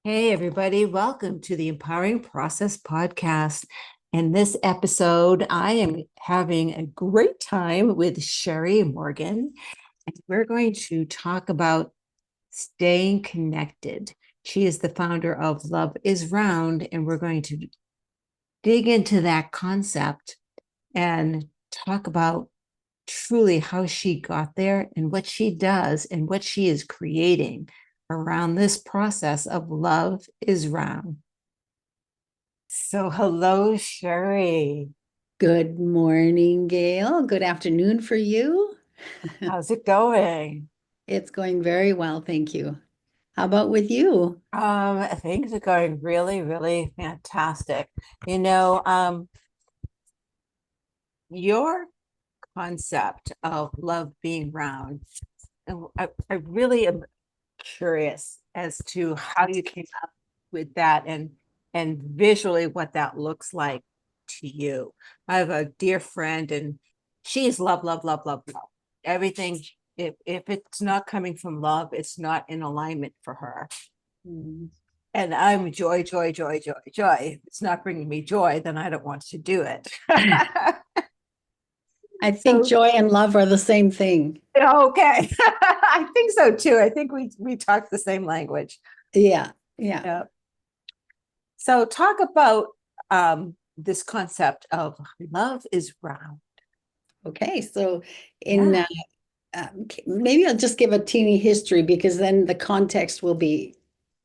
Hey, everybody, welcome to the Empowering Process podcast. In this episode, I am having a great time with Sherry Morgan, and we're going to talk about staying connected. She is the founder of Love is Round, and we're going to dig into that concept and talk about truly how she got there and what she does and what she is creating around this process of love is round. So, hello, Sherry. Good morning, Gail. Good afternoon for you. How's it going? It's going very well, thank you. How about with you? Things are going really, really fantastic. You know, your concept of love being round, and I really am curious as to how you came up with that and visually what that looks like to you. I have a dear friend and she's love, love, love, love, love. Everything, if it's not coming from love, it's not in alignment for her. Mm. And I'm joy, joy, joy, joy, joy. If it's not bringing me joy, then I don't want to do it. I think So joy and love are the same thing. okay. I think so too. I think we talk the same language. Yeah, yeah. Yeah. So talk about this concept of love is round. Okay, so in Yeah, maybe I'll just give a teeny history because then the context will please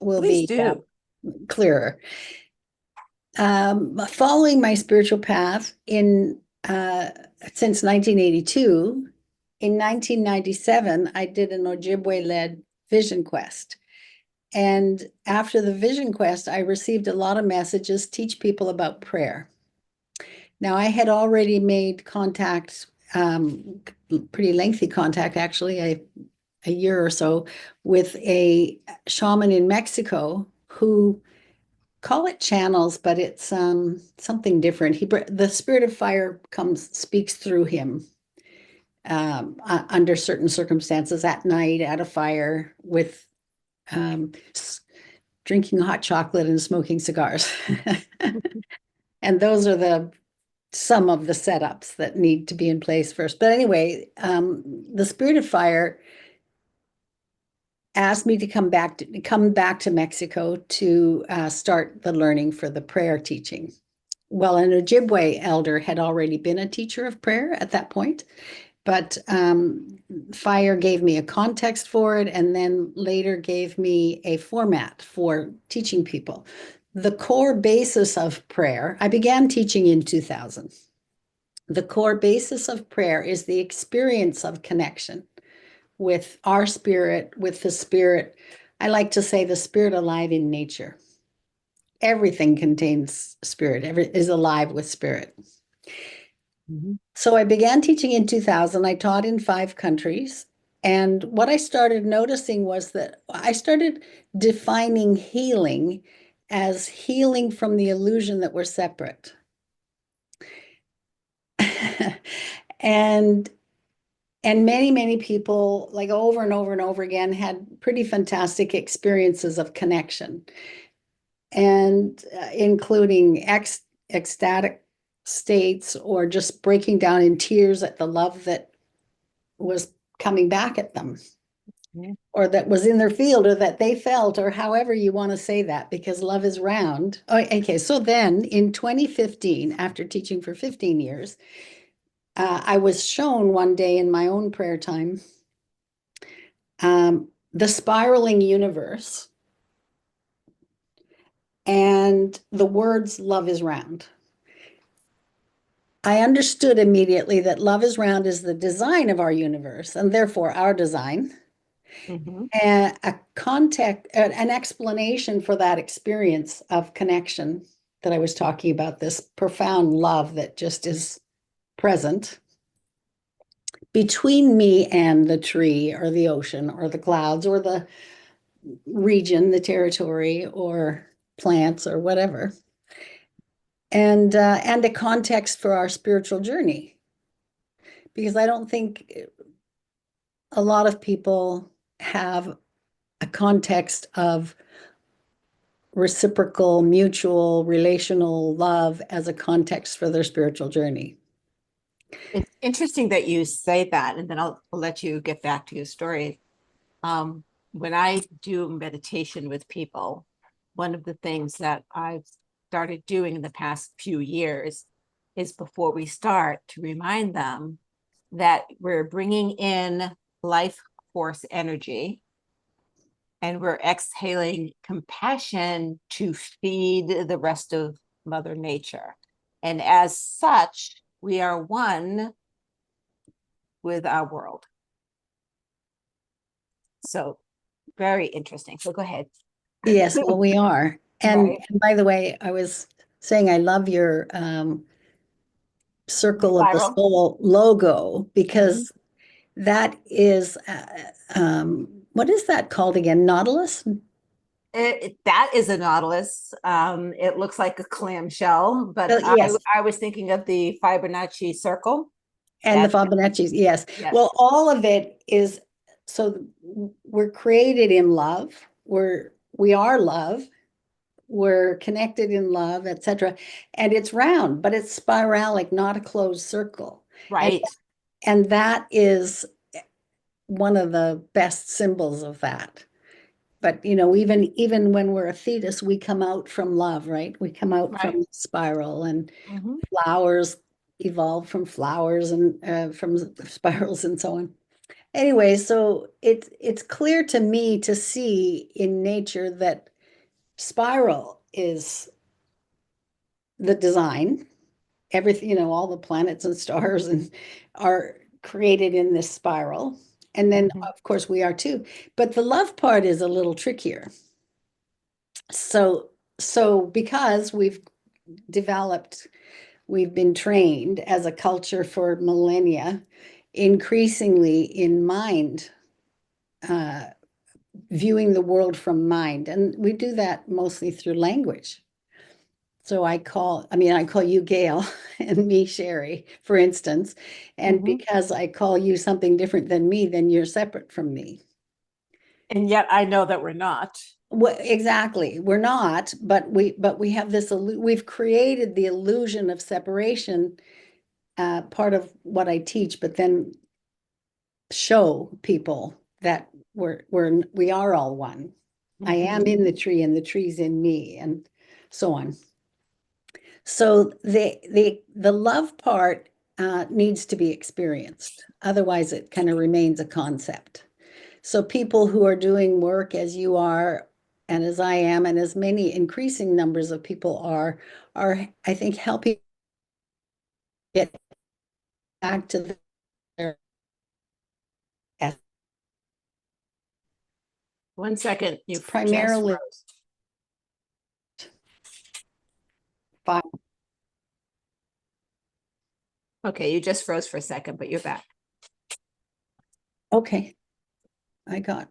be do. clearer. Following my spiritual path in since 1982, in 1997, I did an Ojibwe-led vision quest. And after the vision quest, I received a lot of messages, teach people about prayer. Now, I had already made contact, pretty lengthy contact, actually, a year or so, with a shaman in Mexico who call it channels, but it's something different. The spirit of fire speaks through him under certain circumstances at night at a fire with um, drinking hot chocolate and smoking cigars. And those are some of the setups that need to be in place first. But anyway, the spirit of fire asked me to come back to Mexico to start the learning for the prayer teaching. Well, an Ojibwe elder had already been a teacher of prayer at that point, but fire gave me a context for it and then later gave me a format for teaching people. The core basis of prayer, I began teaching in 2000. The core basis of prayer is the experience of connection with our spirit, with the spirit. I like to say the spirit alive in nature. Everything contains spirit, is alive with spirit. Mhm. So I began teaching in 2000. I taught in 5 countries. And what I started noticing was that I started defining healing as healing from the illusion that we're separate. and and many people, like over and over and over again, had pretty fantastic experiences of connection, and including ecstatic states or just breaking down in tears at the love that was coming back at them Yeah. or that was in their field or that they felt, or however you want to say that, because love is round. Oh, okay, so then in 2015, after teaching for 15 years, I was shown one day in my own prayer time the spiraling universe and the words love is round. I understood immediately that love is round is the design of our universe and therefore our design. Mhm. And a context, an explanation for that experience of connection that I was talking about, this profound love that just is present between me and the tree or the ocean or the clouds or the region, the territory or plants or whatever. And a context for our spiritual journey. Because I don't think a lot of people have a context of reciprocal, mutual, relational love as a context for their spiritual journey. It's interesting that you say that, and then I'll let you get back to your story. When I do meditation with people, one of the things that I've started doing in the past few years is before we start to remind them that we're bringing in life force energy and we're exhaling compassion to feed the rest of Mother Nature. And as such, we are one with our world. So very interesting. So go ahead. Yes, well, we are. Right. And by the way, I was saying I love your Circle of the Spiral. Soul logo because that is, what is that called again? Nautilus? That is a nautilus. It looks like a clamshell, but Yes. I was thinking of the Fibonacci circle. And the Fibonacci's, yes. Yes. Well, all of it is, so we're created in love. We are love. We're connected in love, etc. And it's round, but it's spiralic, not a closed circle. Right. And that is one of the best symbols of that. But even when we're a fetus, we come out from love, right? We come out from the spiral, and flowers evolve from flowers and from spirals and so on. Anyway, so it's clear to me to see in nature that spiral is the design. Everything, all the planets and stars and are created in this spiral. And then, of course, we are too. But the love part is a little trickier. So because we've been trained as a culture for millennia, increasingly in mind, viewing the world from mind. And we do that mostly through language. So I call you Gail and me Sherry, for instance. And because I call you something different than me, then you're separate from me. And yet I know that we're not. Well, exactly. We're not, but we have we've created the illusion of separation, part of what I teach, but then show people that we are all one. I am in the tree and the tree's in me, and so on. So the love part needs to be experienced. Otherwise, it kind of remains a concept. So people who are doing work as you are, and as I am, and as many increasing numbers of people are, I think, helping get back to their. 1 second, you primarily fine. Okay, you just froze for a second, but you're back. Okay, I got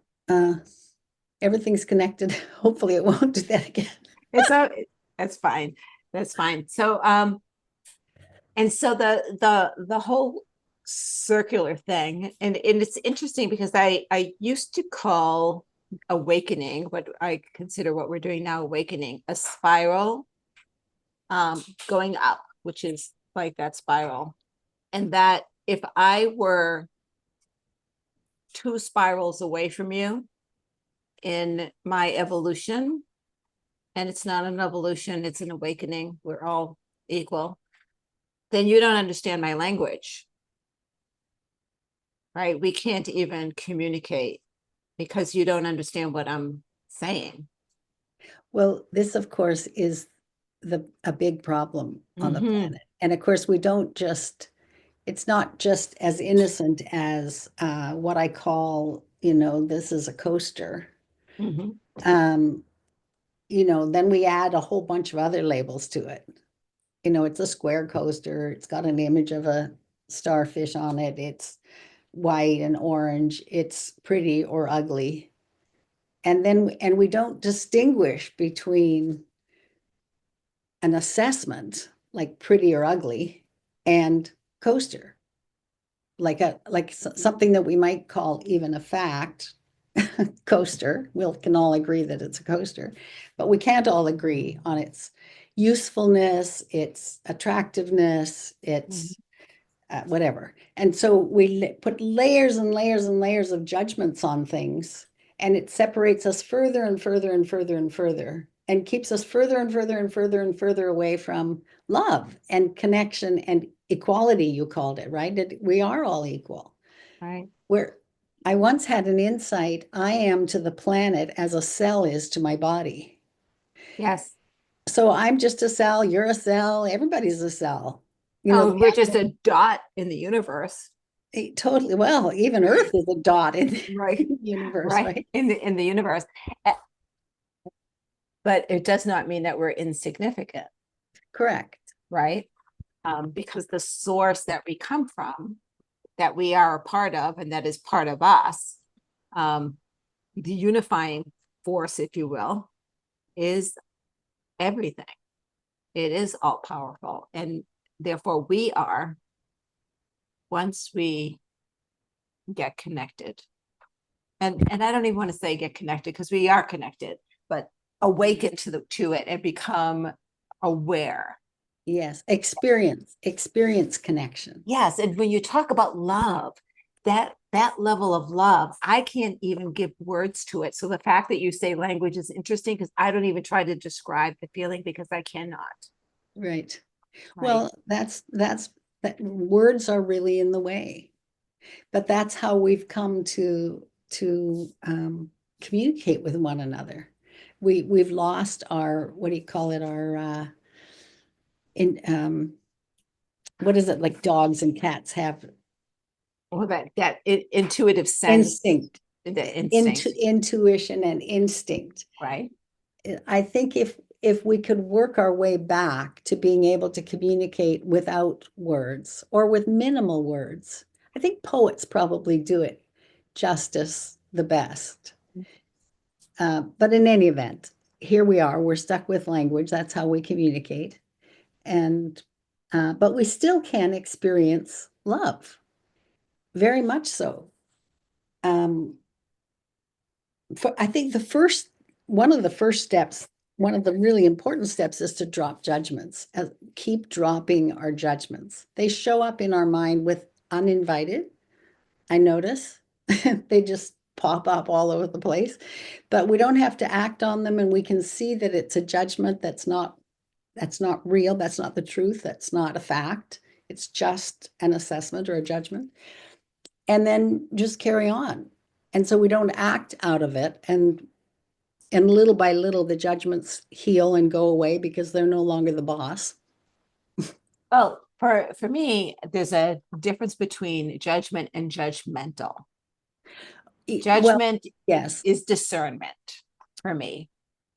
everything's connected. Hopefully, it won't do that again. That's fine. That's fine. So and so the whole circular thing, and it's interesting because I used to call awakening, what I consider what we're doing now, awakening, a spiral going up, which is like that spiral. And that if I were 2 spirals away from you in my evolution, and it's not an evolution, it's an awakening, we're all equal, then you don't understand my language, right? We can't even communicate because you don't understand what I'm saying. Well, this, of course, is a big problem on the planet. And of course, it's not just as innocent as what I call, this is a coaster. Then we add a whole bunch of other labels to it. It's a square coaster. It's got an image of a starfish on it. It's white and orange. It's pretty or ugly. And we don't distinguish between an assessment like pretty or ugly and coaster, like something that we might call even a fact coaster. We can all agree that it's a coaster, but we can't all agree on its usefulness, its attractiveness, Mhm. its whatever. And so we put layers and layers and layers of judgments on things, and it separates us further and further and further and further, and keeps us further and further and further and further away from love and connection and equality, you called it, right? That we are all equal. Right. Where I once had an insight, I am to the planet as a cell is to my body. Yes. So I'm just a cell, you're a cell, everybody's a cell. You know, Oh, we're just a dot in the universe. totally. Well, even Earth is a dot in Right. the universe, Right. right? In the universe. But it does not mean that we're insignificant, Correct. right? Because the source that we come from, that we are a part of, and that is part of us, the unifying force, if you will, is everything. It is all powerful. And therefore, we are, once we get connected, and I don't even want to say get connected because we are connected, but awaken to it and become aware. Yes. Experience connection. Yes, and when you talk about love, that level of love, I can't even give words to it. So the fact that you say language is interesting because I don't even try to describe the feeling because I cannot. Right. Right. Well, that words are really in the way, but that's how we've come to communicate with one another. We've lost our, what do you call it, our in what is it, like dogs and cats have Well, that intuitive sense, instinct, the instinct, intuition and instinct. right? I think if we could work our way back to being able to communicate without words or with minimal words, I think poets probably do it justice the best. But in any event, here we are, we're stuck with language. That's how we communicate. And but we still can experience love, very much so. Um, I think one of the first steps, one of the really important steps is to drop judgments, keep dropping our judgments. They show up in our mind with uninvited. I notice they just pop up all over the place, but we don't have to act on them, and we can see that it's a judgment that's not real, that's not the truth, that's not a fact. It's just an assessment or a judgment, and then just carry on. And so we don't act out of it, and little by little the judgments heal and go away because they're no longer the boss. Well, for me, there's a difference between judgment and judgmental. Well, Judgment yes. is discernment for me,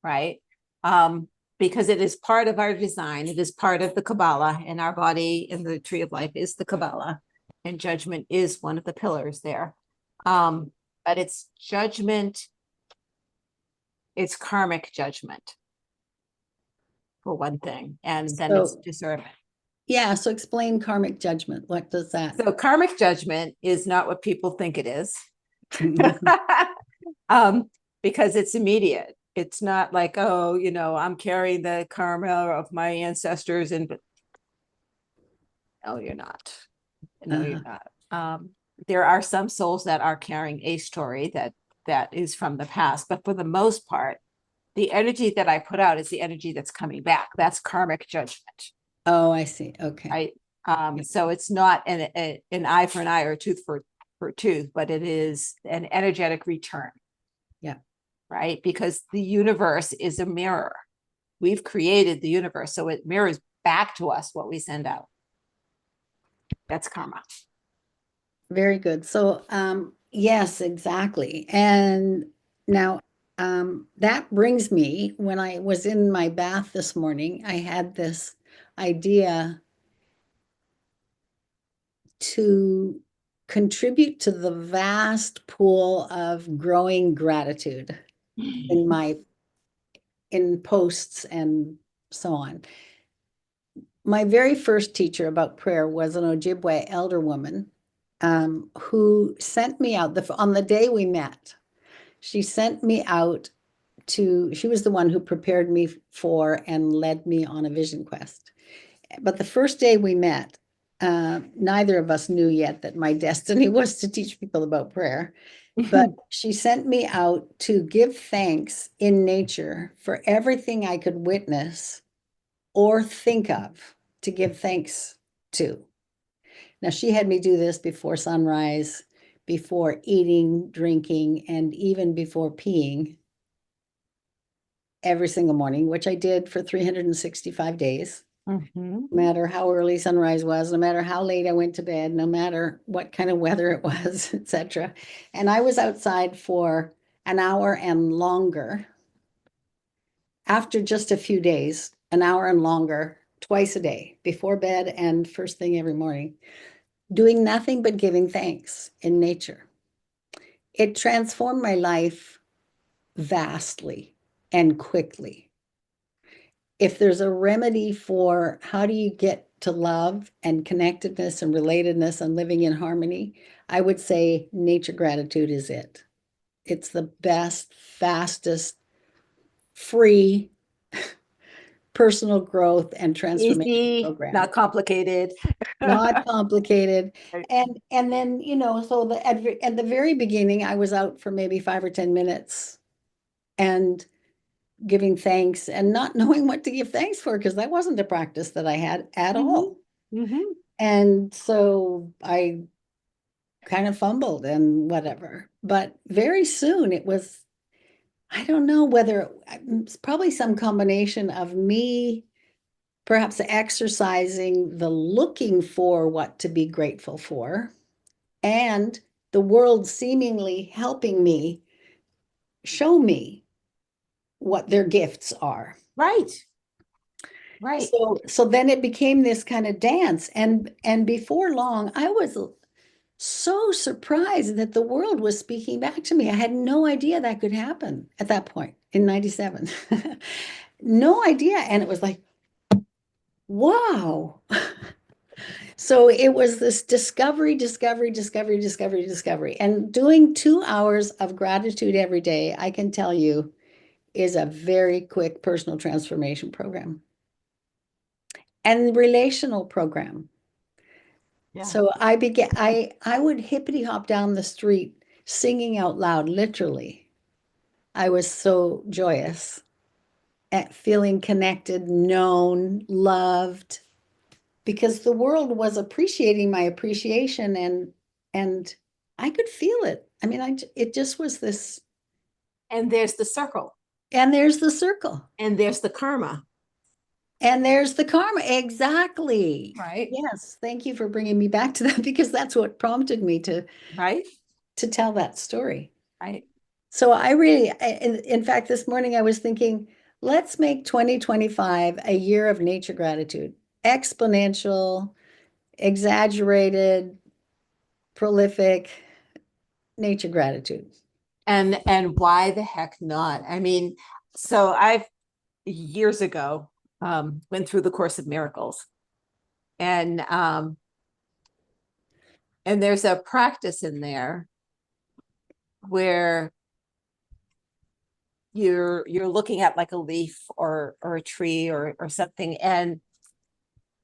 right? Because it is part of our design, it is part of the Kabbalah, and our body in the tree of life is the Kabbalah, and judgment is one of the pillars there. But it's judgment, it's karmic judgment, for one thing, and then it's So, discernment. yeah, so explain karmic judgment. What does that? So karmic judgment is not what people think it is. Mhm. Because it's immediate. It's not like, oh, I'm carrying the karma of my ancestors, and no, you're not. No, you're Uh-huh. not. There are some souls that are carrying a story that is from the past, but for the most part, the energy that I put out is the energy that's coming back. That's karmic judgment. Oh, I see. Okay. Right. So it's not an eye for an eye or a tooth for a tooth, but it is an energetic return. Yeah. Right? Because the universe is a mirror. We've created the universe, so it mirrors back to us what we send out. That's karma. Very good. So, yes, exactly. And now, that brings me, when I was in my bath this morning, I had this idea to contribute to the vast pool of growing gratitude in my in posts and so on. My very first teacher about prayer was an Ojibwe elder woman, who sent me out on the day we met. She sent me out she was the one who prepared me for and led me on a vision quest. But the first day we met, neither of us knew yet that my destiny was to teach people about prayer. But she sent me out to give thanks in nature for everything I could witness or think of to give thanks to. Now, she had me do this before sunrise, before eating, drinking, and even before peeing every single morning, which I did for 365 days. No matter how early sunrise was, no matter how late I went to bed, no matter what kind of weather it was, etc. And I was outside for an hour and longer after just a few days, an hour and longer, twice a day, before bed and first thing every morning, doing nothing but giving thanks in nature. It transformed my life vastly and quickly. If there's a remedy for how do you get to love and connectedness and relatedness and living in harmony, I would say nature gratitude is it. It's the best, fastest, free personal growth and transformation Easy, program. not complicated. Not complicated. Right. And then, so at the very beginning, I was out for maybe 5 or 10 minutes and giving thanks and not knowing what to give thanks for because that wasn't a practice that I had at all. And so I kind of fumbled and whatever. But very soon it was, I don't know whether it's probably some combination of me perhaps exercising the looking for what to be grateful for and the world seemingly helping me show me what their gifts are. Right. Right. So then it became this kind of dance. And before long, I was so surprised that the world was speaking back to me. I had no idea that could happen at that point in 97. No idea. And it was like, wow. So it was this discovery. And doing 2 hours of gratitude every day, I can tell you, is a very quick personal transformation program and relational program. Yeah. So I would hippity hop down the street singing out loud, literally. I was so joyous at feeling connected, known, loved, because the world was appreciating my appreciation and I could feel it. I mean, it just was this. And there's the circle. And there's the circle. And there's the karma. And there's the karma. Exactly. Right. Yes. Thank you for bringing me back to that because that's what prompted me Right. to tell that story. Right. So in fact, this morning I was thinking, let's make 2025 a year of nature gratitude, exponential, exaggerated, prolific nature gratitude. And why the heck not? I mean, so I've years ago went through the Course of Miracles. And there's a practice in there where you're looking at like a leaf or a tree or something, and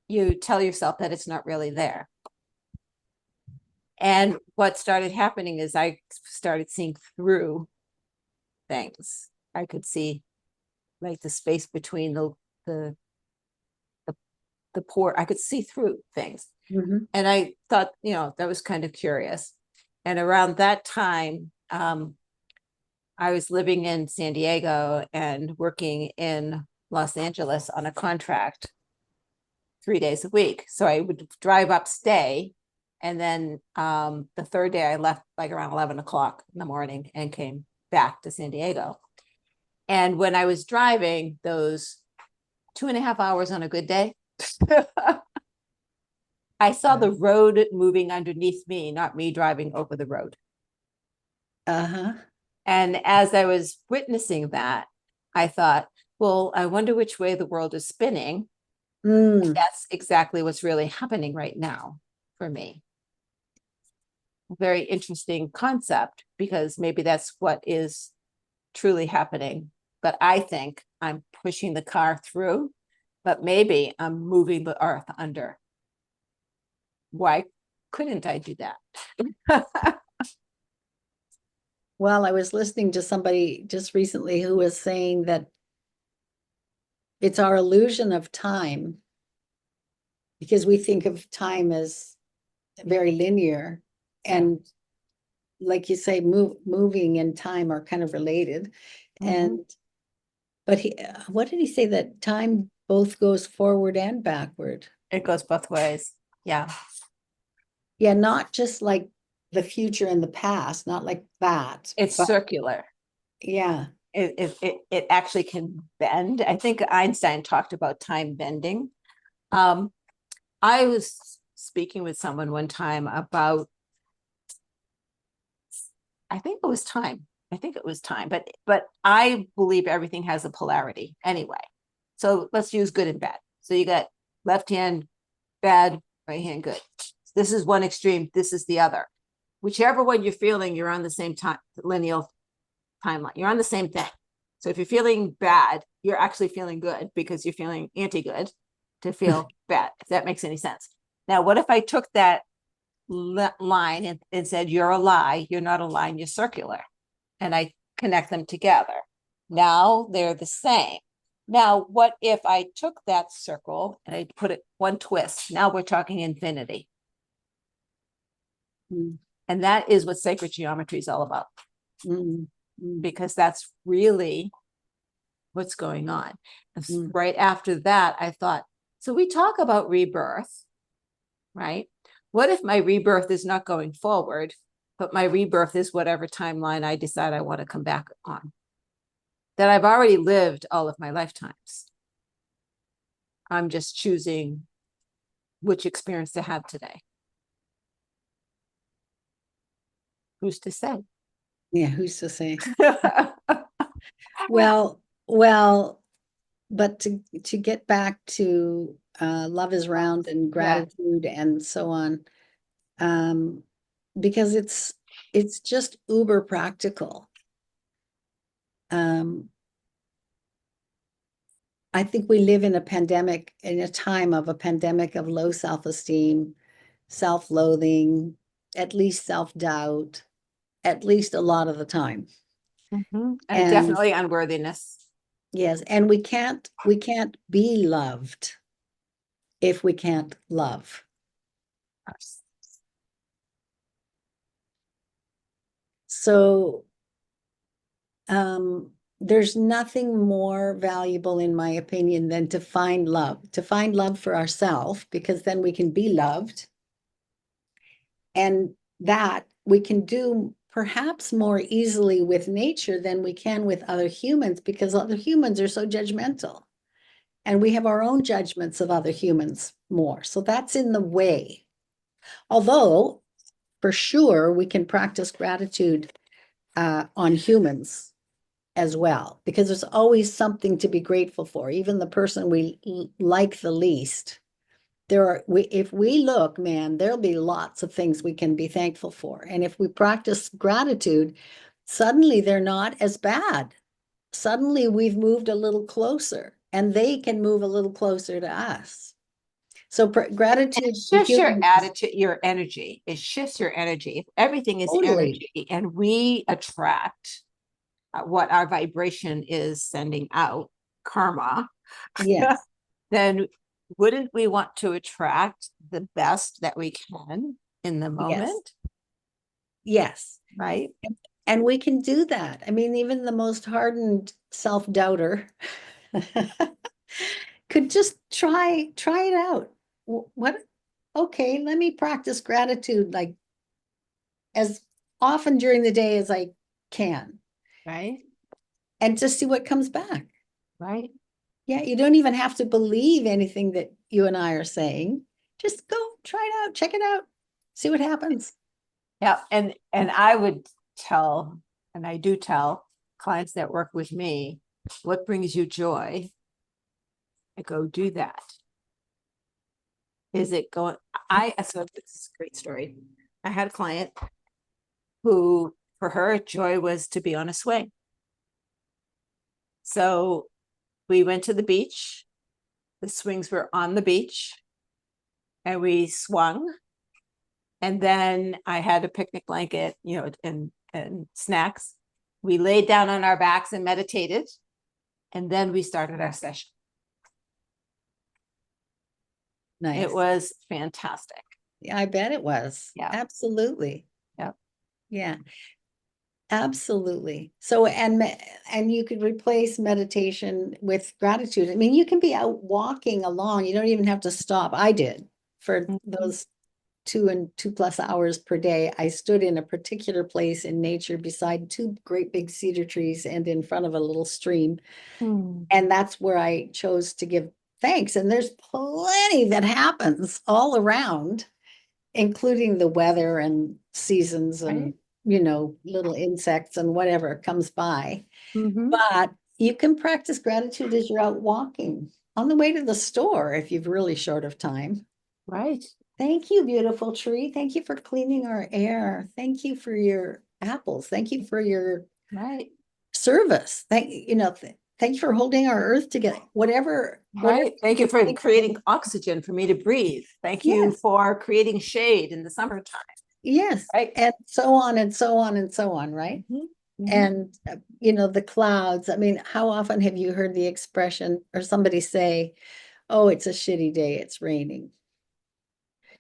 you tell yourself that it's not really there. And what started happening is I started seeing through things. I could see like the space between the pore. I could see through things. Mhm. And I thought, that was kind of curious. And around that time, I was living in San Diego and working in Los Angeles on a contract 3 days a week. So I would drive up, stay, and then the third day I left like around 11 o'clock in the morning and came back to San Diego. And when I was driving those 2.5 hours on a good day, I saw the road moving underneath me, not me driving over the road. Uh-huh. And as I was witnessing that, I thought, well, I wonder which way the world is spinning. Mm. That's exactly what's really happening right now for me. a very interesting concept, because maybe that's what is truly happening. But I think I'm pushing the car through, but maybe I'm moving the earth under. Why couldn't I do that? Well, I was listening to somebody just recently who was saying that it's our illusion of time, because we think of time as very linear, and like you say, moving and time are kind of related. And but what did he say, that time both goes forward and backward? It goes both ways. Yeah. Yeah, not just like the future and the past, not like that. It's but circular. yeah. It actually can bend. I think Einstein talked about time bending. I was speaking with someone one time about, I think it was time. But I believe everything has a polarity anyway. So let's use good and bad. So you got left hand bad, right hand good. This is one extreme, this is the other. Whichever one you're feeling, you're on the same time linear timeline. You're on the same thing. So if you're feeling bad, you're actually feeling good, because you're feeling anti-good to feel bad, if that makes any sense. Now, what if I took that line and said, you're a lie, you're not a line, you're circular, and I connect them together? Now they're the same. Now, what if I took that circle and I put it one twist? Now we're talking infinity. And that is what sacred geometry is all about. Because that's really what's going on. Right after that, I thought, so we talk about rebirth, right? What if my rebirth is not going forward, but my rebirth is whatever timeline I decide I want to come back on, that I've already lived all of my lifetimes. I'm just choosing which experience to have today. Who's to say? Yeah, who's to say? Well, but to get back to love is round and gratitude and so on, because it's just uber practical. I think we live in a time of a pandemic of low self-esteem, self-loathing, at least self-doubt, at least a lot of the time. And And definitely unworthiness. yes, and we can't be loved if we can't love. So there's nothing more valuable, in my opinion, than to find love for ourselves, because then we can be loved. And that we can do perhaps more easily with nature than we can with other humans, because other humans are so judgmental. And we have our own judgments of other humans more. So that's in the way. Although, for sure, we can practice gratitude on humans as well, because there's always something to be grateful for. Even the person we like the least, if we look, man, there'll be lots of things we can be thankful for. And if we practice gratitude, suddenly they're not as bad. Suddenly we've moved a little closer, and they can move a little closer to us. So gratitude shifts your attitude, your energy. It shifts your energy. Everything is energy, and we attract what our vibration is sending out, karma. Yes. Then wouldn't we want to attract the best that we can in the moment? Yes. Right. And we can do that. I mean, even the most hardened self-doubter could just try it out. What? Okay, let me practice gratitude like as often during the day as I can. Right. And just see what comes back. Right. Yeah, you don't even have to believe anything that you and I are saying. Just go try it out, check it out, see what happens. Yeah. And I would tell, and I do tell clients that work with me, what brings you joy? I go do that. Is it going? So this is a great story. I had a client who, for her, joy was to be on a swing. So we went to the beach. The swings were on the beach, and we swung. And then I had a picnic blanket, and snacks. We laid down on our backs and meditated. And then we started our session. Nice. It was fantastic. Yeah, I bet it was. Yeah. Absolutely. Yeah. Yeah. Absolutely. So, and you could replace meditation with gratitude. I mean, you can be out walking along. You don't even have to stop. I did for those 2+ hours per day. I stood in a particular place in nature beside two great big cedar trees and in front of a little stream. And that's where I chose to give thanks. And there's plenty that happens all around, including the weather and seasons and, little insects and whatever comes by. But you can practice gratitude as you're out walking on the way to the store if you're really short of time. Right. Thank you, beautiful tree. Thank you for cleaning our air. Thank you for your apples. Thank you for your service. Thank you for holding our earth together. Whatever. Thank you for creating oxygen for me to breathe. Thank you for creating shade in the summertime. Yes. Right. And so on and so on and so on. Right. And, the clouds. I mean, how often have you heard the expression or somebody say, oh, it's a shitty day, it's raining?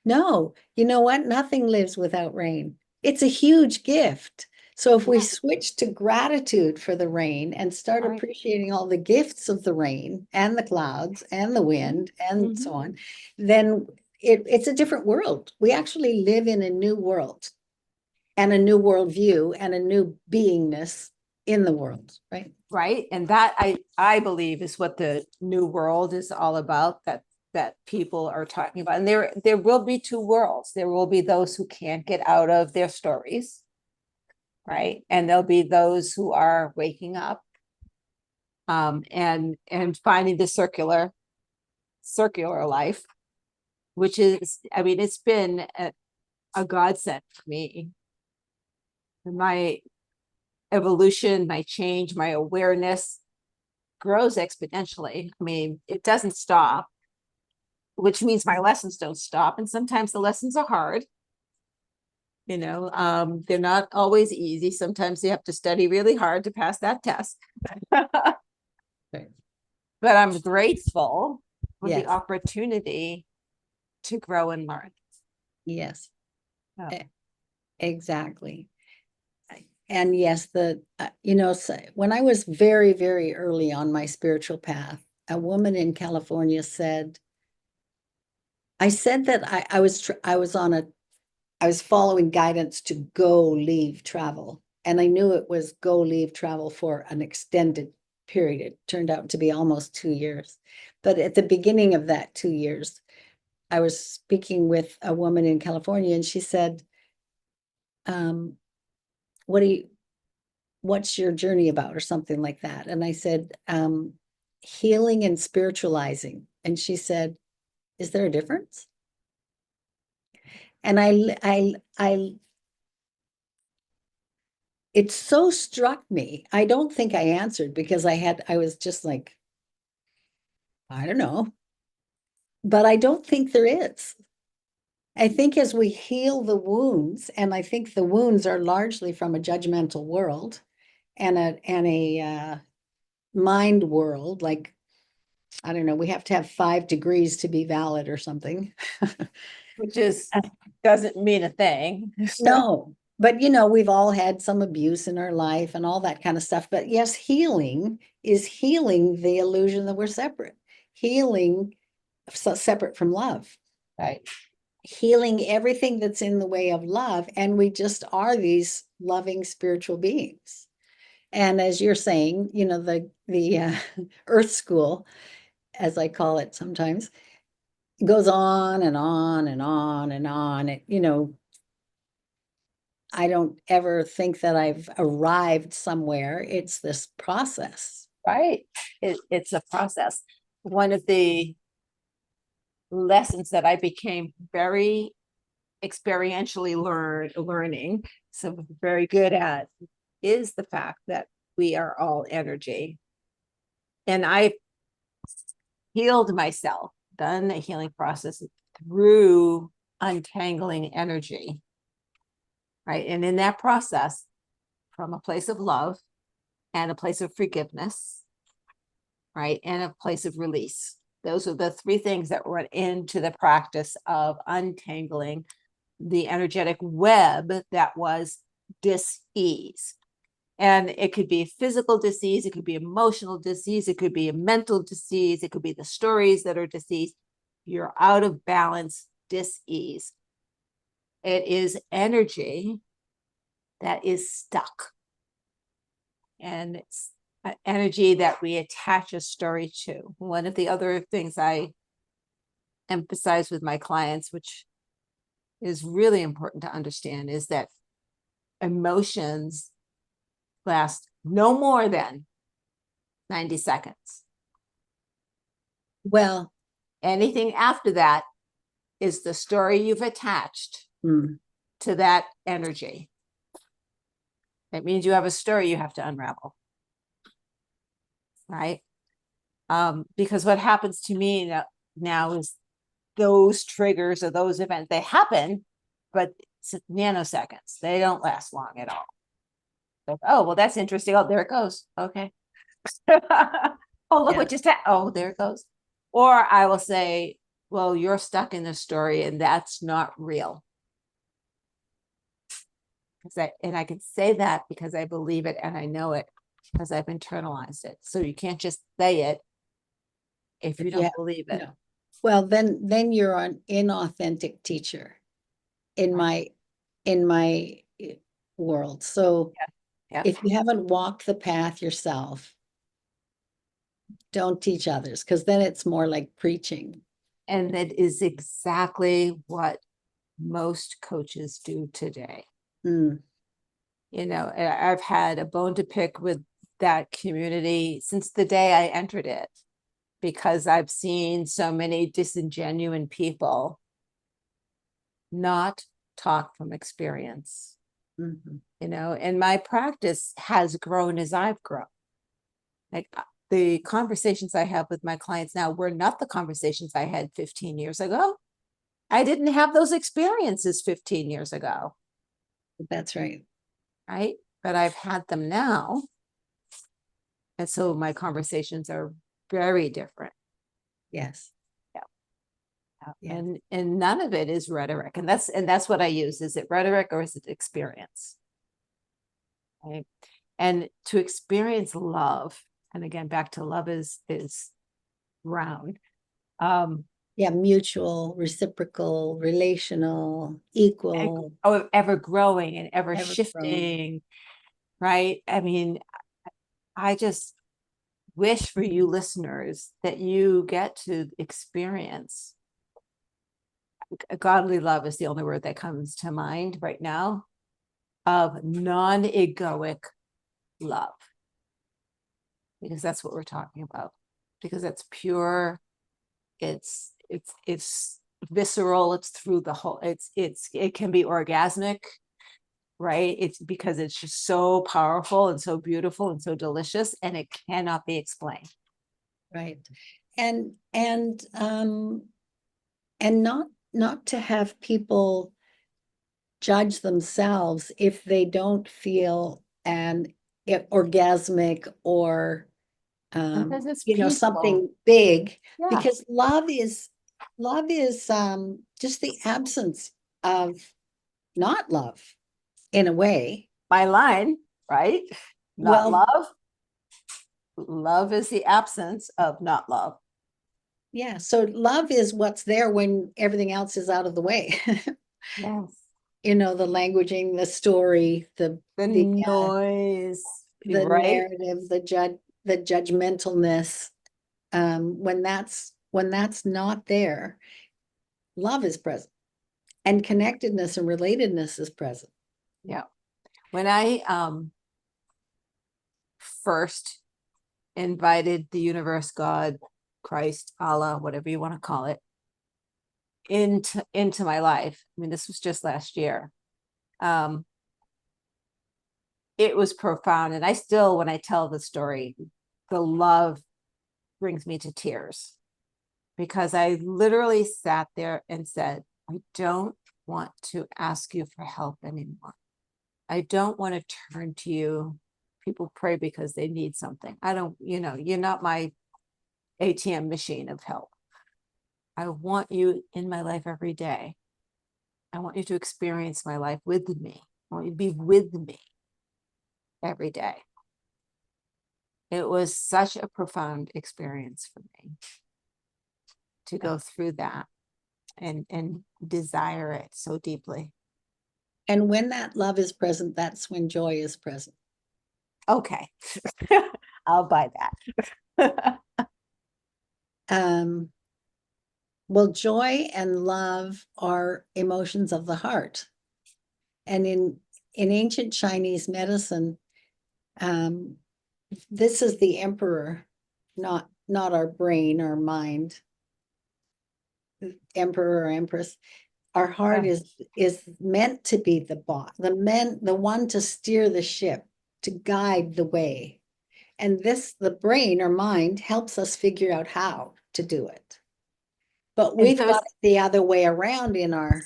No, you know what? Nothing lives without rain. It's a huge gift. So if we switch to gratitude for the rain and start appreciating all the gifts of the rain and the clouds and the wind and so on, then it's a different world. We actually live in a new world and a new worldview and a new beingness in the world, right? Right. And that I believe is what the new world is all about, that people are talking about. And there will be two worlds. There will be those who can't get out of their stories, right? And there'll be those who are waking up and finding the circular life, which is, I mean, it's been a godsend for me. My evolution, my change, my awareness grows exponentially. I mean, it doesn't stop, which means my lessons don't stop. And sometimes the lessons are hard. They're not always easy. Sometimes you have to study really hard to pass that test. But I'm grateful for the opportunity to grow and learn. Yes, exactly. And yes, when I was very, very early on my spiritual path, a woman in California said, I said that I was following guidance to go, leave, travel. And I knew it was go, leave, travel for an extended period. It turned out to be almost 2 years. But at the beginning of that 2 years, I was speaking with a woman in California, and she said, what's your journey about, or something like that? And I said, healing and spiritualizing. And she said, is there a difference? And it so struck me. I don't think I answered because I was just like, I don't know. But I don't think there is. I think as we heal the wounds, and I think the wounds are largely from a judgmental world and a mind world, like, I don't know, we have to have 5 degrees to be valid or something. Which doesn't mean a thing. No, but we've all had some abuse in our life and all that kind of stuff. But yes, healing is healing the illusion that we're separate. Healing separate from love. Right. Healing everything that's in the way of love. And we just are these loving spiritual beings. And as you're saying, the earth school, as I call it sometimes, goes on and on and on and on. I don't ever think that I've arrived somewhere. It's this process. Right. It's a process. One of the lessons that I became very experientially learning, so very good at, is the fact that we are all energy. And I healed myself, done a healing process through untangling energy, right? And in that process, from a place of love and a place of forgiveness, right? And a place of release. Those are the three things that went into the practice of untangling the energetic web that was dis-ease. And it could be physical disease, it could be emotional disease, it could be a mental disease, it could be the stories that are disease. You're out of balance, dis-ease. It is energy that is stuck. And it's energy that we attach a story to. One of the other things I emphasize with my clients, which is really important to understand, is that emotions last no more than 90 seconds. Well, anything after that is the story you've attached to that energy. It means you have a story you have to unravel, right? Because what happens to me now is those triggers or those events, they happen, but it's nanoseconds. They don't last long at all. Like, oh, well, that's interesting. Oh, there it goes. Okay. Oh, look what just happened. Oh, there it goes. Or I will say, well, you're stuck in this story and that's not real. And I can say that because I believe it and I know it because I've internalized it. So you can't just say it if you don't believe it. No. Well, then you're an inauthentic teacher in my world. So if you haven't walked the path yourself, don't teach others, because then it's more like preaching. And that is exactly what most coaches do today. You know, I've had a bone to pick with that community since the day I entered it, because I've seen so many disingenuous people not talk from experience. You know, and my practice has grown as I've grown. Like the conversations I have with my clients now were not the conversations I had 15 years ago. I didn't have those experiences 15 years ago. That's right. Right. But I've had them now. And so my conversations are very different. Yes. Yeah. And none of it is rhetoric. And that's what I use. Is it rhetoric or is it experience? Right. And to experience love, and again, back to love is round. Mutual, reciprocal, relational, equal. Ever growing and ever shifting. Right. I mean, I just wish for you listeners that you get to experience. Godly love is the only word that comes to mind right now, of non-egoic love, because that's what we're talking about, because that's pure, it's visceral, it's through the whole, it can be orgasmic, right? It's because it's just so powerful and so beautiful and so delicious, and it cannot be explained. Right. And not to have people judge themselves if they don't feel orgasmic or something big, because love is just the absence of not love, in a way. My line, right? Not love. Love is the absence of not love. Yeah. So love is what's there when everything else is out of the way. Yes. The languaging, the story, the noise, the narrative, the judgmentalness. When that's not there, love is present, and connectedness and relatedness is present. Yeah. When I first invited the universe, God, Christ, Allah, whatever you want to call it, into my life, I mean, this was just last year. It was profound. And I still, when I tell the story, the love brings me to tears, because I literally sat there and said, I don't want to ask you for help anymore. I don't want to turn to you. People pray because they need something. I don't, you're not my ATM machine of help. I want you in my life every day. I want you to experience my life with me. I want you to be with me every day. It was such a profound experience for me to go through that and desire it so deeply. And when that love is present, that's when joy is present. Okay. I'll buy that. Well, joy and love are emotions of the heart. And in ancient Chinese medicine, this is the emperor, not our brain or mind. Emperor or empress. Our heart is meant to be the one to steer the ship, to guide the way. And the brain or mind helps us figure out how to do it. But we've got it the other way around in our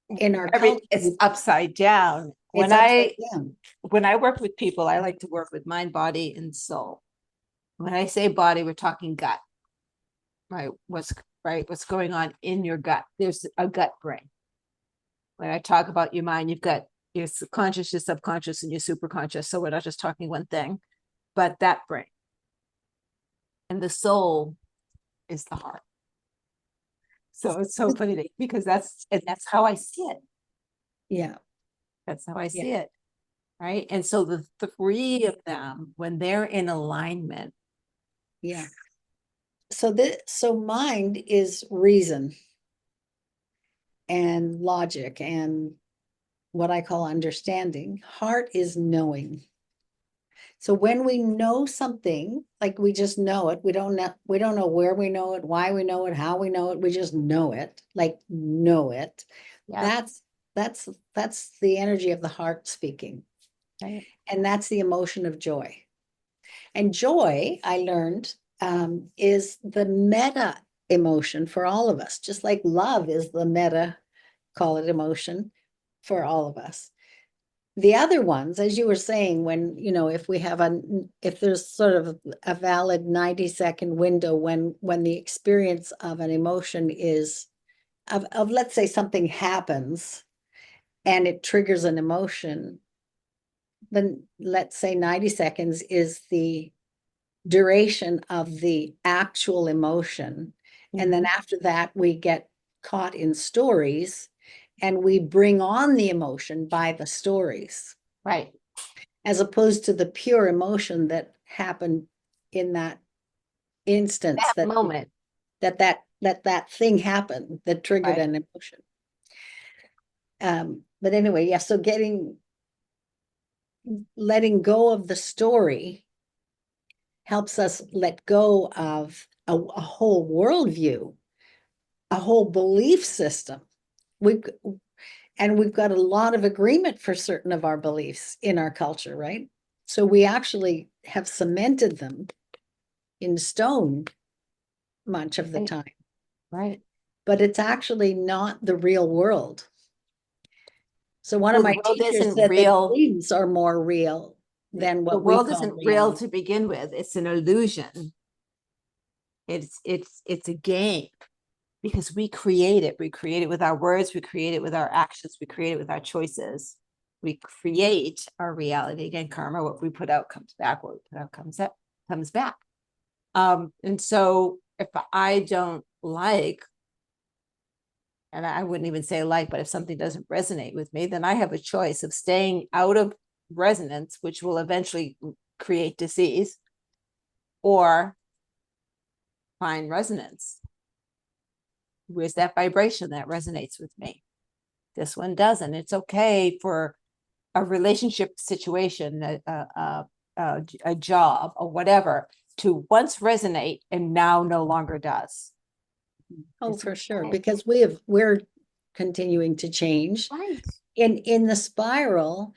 culture. It's upside down. When I work with people, I like to work with mind, body, and soul. When I say body, we're talking gut, right? What's going on in your gut? There's a gut brain. When I talk about your mind, you've got your conscious, your subconscious, and your superconscious. So we're not just talking one thing, but that brain. And the soul is the heart. So it's so funny because that's how I see it. Yeah. That's how I see it. Right. And so the three of them, when they're in alignment. Yeah. So mind is reason and logic and what I call understanding. Heart is knowing. So when we know something, like we just know it, we don't know where we know it, why we know it, how we know it, we just know it, like know it. Yeah. That's the energy of the heart speaking. Right. And that's the emotion of joy. And joy, I learned, is the meta emotion for all of us, just like love is the meta, call it emotion, for all of us. The other ones, as you were saying, when, if there's sort of a valid 90-second window when the experience of an emotion is of let's say something happens and it triggers an emotion, then let's say 90 seconds is the duration of the actual emotion. Mm-hmm. And then after that, we get caught in stories and we bring on the emotion by the stories. Right. As opposed to the pure emotion that happened in that instance, that moment, that thing happened that triggered an emotion. But anyway, yeah, so letting go of the story helps us let go of a whole worldview, a whole belief system. We've got a lot of agreement for certain of our beliefs in our culture, right? So we actually have cemented them in stone much of the time. Right. But it's actually not the real world. So one of my teachers said that dreams are more real than what we call reality. The world isn't real to begin with. It's an illusion. It's a game, because we create it. We create it with our words. We create it with our actions. We create it with our choices. We create our reality. Again, karma, what we put out comes back. What we put out comes back. And so if I don't like, and I wouldn't even say like, but if something doesn't resonate with me, then I have a choice of staying out of resonance, which will eventually create disease, or find resonance. Where's that vibration that resonates with me? This one doesn't. It's okay for a relationship situation, a job, or whatever, to once resonate and now no longer does. Oh, It's for sure, okay. because we're continuing to change. Right. In the spiral,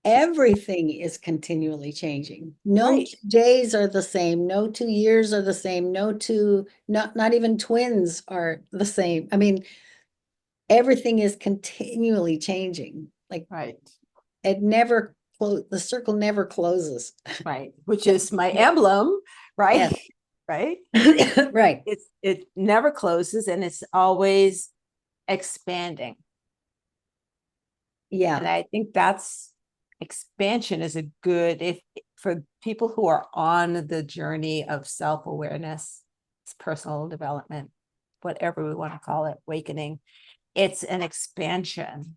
everything is continually changing. No Right. 2 days are the same, no 2 years are the same, not even twins are the same. I mean, everything is continually changing. Like Right. the circle never closes. Right. Which is my emblem, right? Yeah. Right. Right. It never closes and it's always expanding. Yeah. And I think that's expansion is a good if for people who are on the journey of self-awareness, it's personal development, whatever we want to call it, awakening. It's an expansion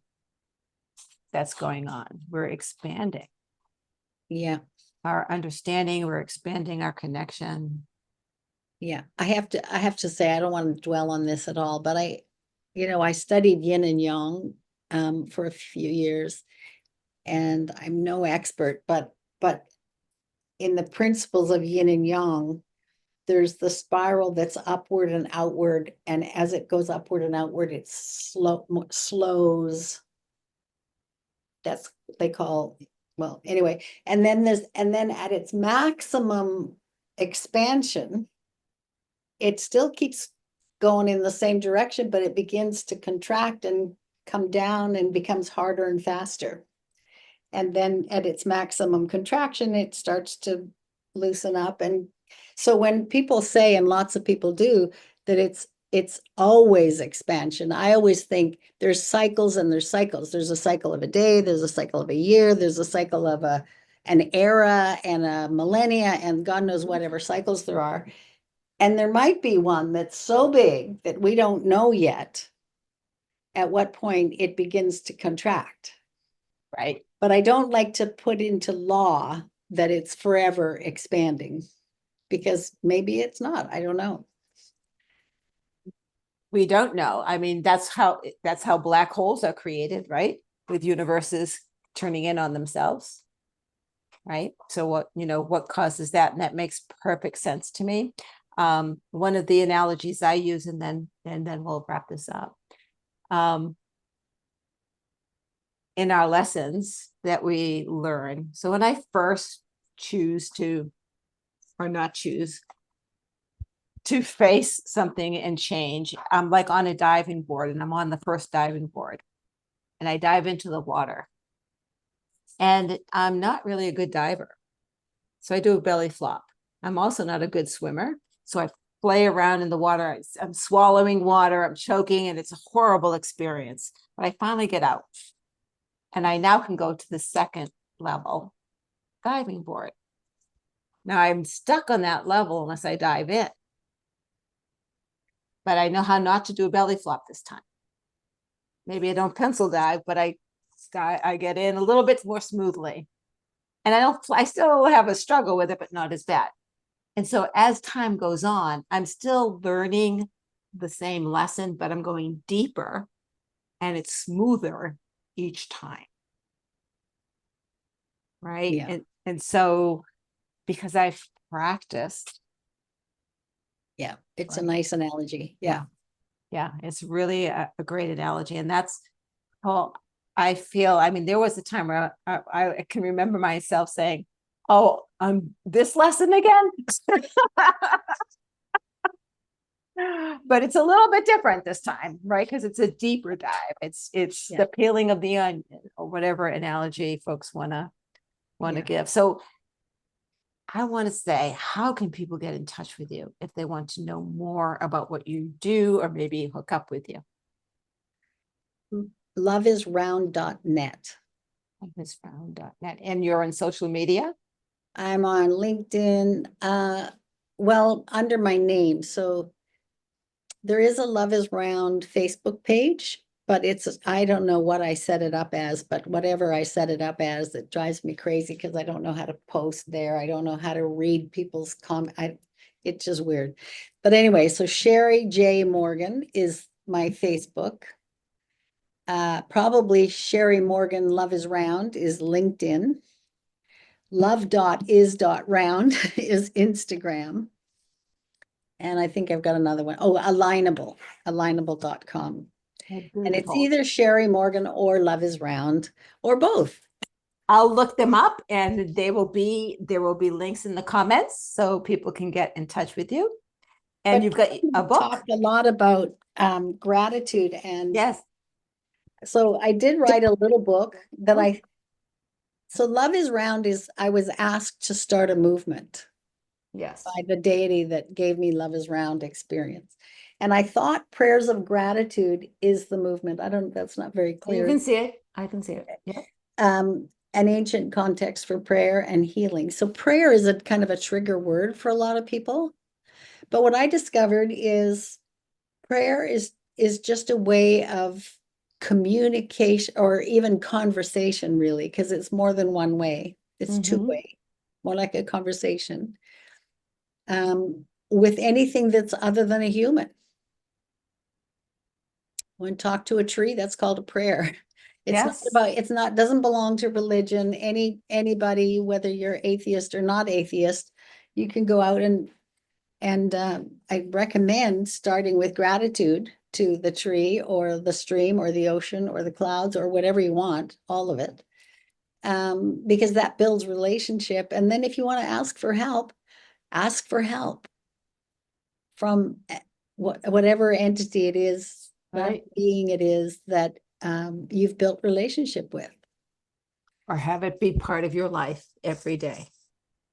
that's going on. We're expanding Yeah. our understanding, we're expanding our connection. Yeah. I have to say, I don't want to dwell on this at all, but I studied yin and yang for a few years, and I'm no expert, but in the principles of yin and yang, there's the spiral that's upward and outward, and as it goes upward and outward, it slows. That's what they call, well, anyway, and then at its maximum expansion, it still keeps going in the same direction, but it begins to contract and come down and becomes harder and faster. And then at its maximum contraction, it starts to loosen up. And so when people say, and lots of people do, that it's always expansion, I always think there's cycles and there's cycles. There's a cycle of a day, there's a cycle of a year, there's a cycle of an era and a millennia, and God knows whatever cycles there are. And there might be one that's so big that we don't know yet at what point it begins to contract. Right. But I don't like to put into law that it's forever expanding, because maybe it's not. I don't know. We don't know. I mean, that's how black holes are created, right? With universes turning in on themselves. Right. So what causes that? And that makes perfect sense to me. One of the analogies I use, and then we'll wrap this up. In our lessons that we learn. So when I first choose to, or not choose, to face something and change, I'm like on a diving board, and I'm on the first diving board, and I dive into the water. And I'm not really a good diver. So I do a belly flop. I'm also not a good swimmer. So I play around in the water. I'm swallowing water, I'm choking, and it's a horrible experience. But I finally get out. And I now can go to the second level diving board. Now I'm stuck on that level unless I dive in. But I know how not to do a belly flop this time. Maybe I don't pencil dive, but I get in a little bit more smoothly. And I still have a struggle with it, but not as bad. And so as time goes on, I'm still learning the same lesson, but I'm going deeper and it's smoother each time. Right. Yeah. And so because I've practiced. Yeah. It's right? a nice analogy. Yeah. Yeah. It's really a great analogy. And that's how I feel. I mean, there was a time where I can remember myself saying, oh, this lesson again. But it's a little bit different this time, right? Because it's a deeper dive. It's the peeling of the onion, or whatever analogy folks want to give. So I want to say, how can people get in touch with you if they want to know more about what you do, or maybe hook up with you? Loveisround.net. Loveisround.net. And you're on social media? I'm on LinkedIn, well, under my name. So there is a Love is Round Facebook page, but I don't know what I set it up as, but whatever I set it up as, it drives me crazy because I don't know how to post there. I don't know how to read people's it's just weird. But anyway, so Sherry J. Morgan is my Facebook. Probably Sherry Morgan Love is Round is LinkedIn. Love.is.round is Instagram. And I think I've got another one. Oh, alignable.com. Oh, And it's beautiful. either Sherry Morgan or Love is Round or both. I'll look them up, and there will be links in the comments so people can get in touch with you. And But you've got a book. Talked a lot about gratitude, and Yes. so I did write a little book that so Love is Round I was asked to start a movement Yes. by the deity that gave me Love is Round experience. And I thought prayers of gratitude is the movement. That's not very clear. You can see it. I can see it. Yeah. An ancient context for prayer and healing. So prayer is a kind of a trigger word for a lot of people. But what I discovered is prayer is just a way of communication, or even conversation, really, because it's more than one way. It's two-way, more like a conversation with anything that's other than a human. When talk to a tree, that's called a prayer. Doesn't belong to religion. Anybody, whether you're atheist or not atheist, you can go out and I recommend starting with gratitude to the tree or the stream or the ocean or the clouds or whatever you want, all of it, because that builds relationship. And then if you want to ask for help from whatever entity it is, whatever being it is that you've built relationship with. Or have it be part of your life every day.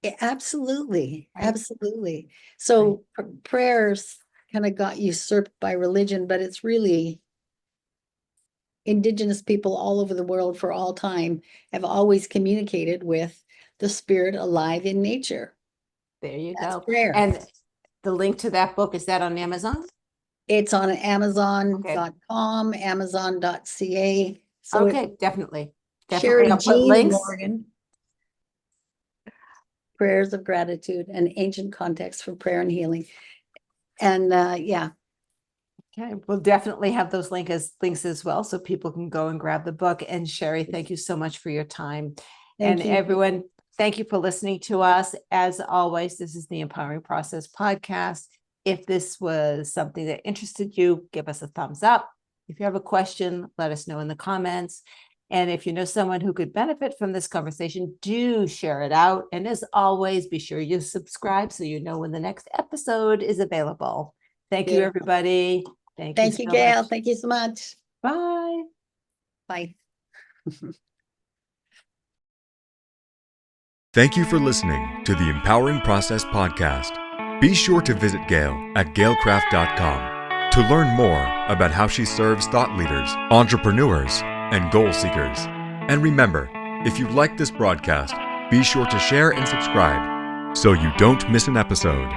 Yeah, absolutely. Right. Absolutely. So prayers kind of got usurped by religion, but it's really Indigenous people all over the world for all time have always communicated with the spirit alive in nature. There you go. Prayer. And the link to that book, is that on Amazon? It's on Amazon.com, Amazon.ca. So okay, definitely. Sherry I'll put links. Morgan. Prayers of Gratitude, an ancient context for prayer and healing. And yeah. Okay, we'll definitely have those links as well, so people can go and grab the book. And Sherry, thank you so much for your time. Thank you. Everyone, thank you for listening to us. As always, this is the Empowering Process podcast. If this was something that interested you, give us a thumbs up. If you have a question, let us know in the comments. And if you know someone who could benefit from this conversation, do share it out. And as always, be sure you subscribe so you know when the next episode is available. Thank you, everybody. Thank you, Gail. Thank you so much. Bye. Bye. Thank you for listening to the Empowering Process podcast. Be sure to visit Gail at gailkraft.com to learn more about how she serves thought leaders, entrepreneurs, and goal seekers. And remember, if you like this broadcast, be sure to share and subscribe so you don't miss an episode.